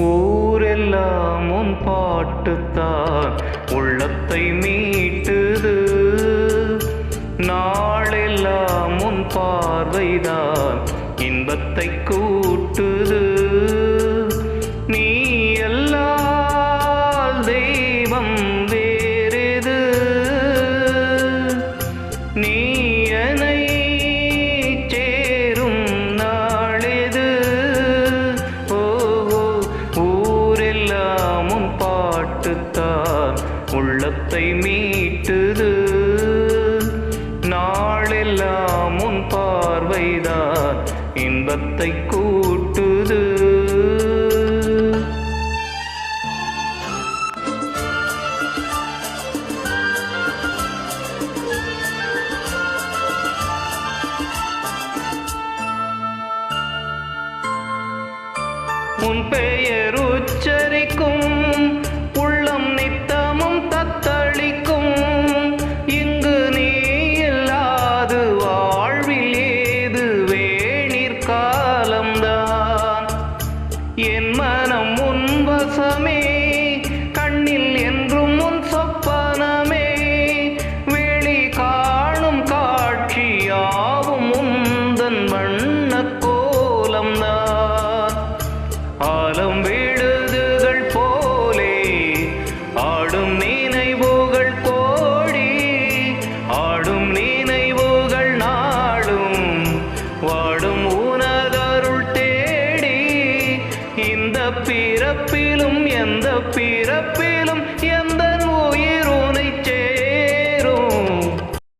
ஊரெல்லாம் உன் பாட்டுத்தான் உள்ளத்தை மீட்டுது, நாளெல்லாம் உன் பார்வைதான் இன்பத்தை கூட்டுது. நீ எல்லால் தெய்வம் வேறெது, நீ என்னை சேரும் நாளெது. ஓ ஊரெல்லாம் உன் பாட்டுத்தான் உள்ளத்தை மீட்டுது, நாளெல்லாம் உன் பார்வைதான் இன்பத்தை கூட்டுது. உன் பெயர் உச்சரிக்கும் உள்ளம் நித்தமும் தத்தளிக்கும், இங்கு நீ இல்லாது வாழ்வில் ஏது வேணீர் காலம்தான். என் மனம் உன் வசமே, கண்ணில் என்றும் உன் சொப்பனமே, வெளி காணும் காட்சியாவும் உந்தன் வண்ண கோலம்தான். ஆலம் விழுதுகள் போலே ஆடும் நினைவுகள் கோடி, ஆடும் நினைவுகள் நாடும் வாடும் உனதருள் தேடி. இந்த பிறப்பிலும் எந்த பிறப்பிலும் எந்த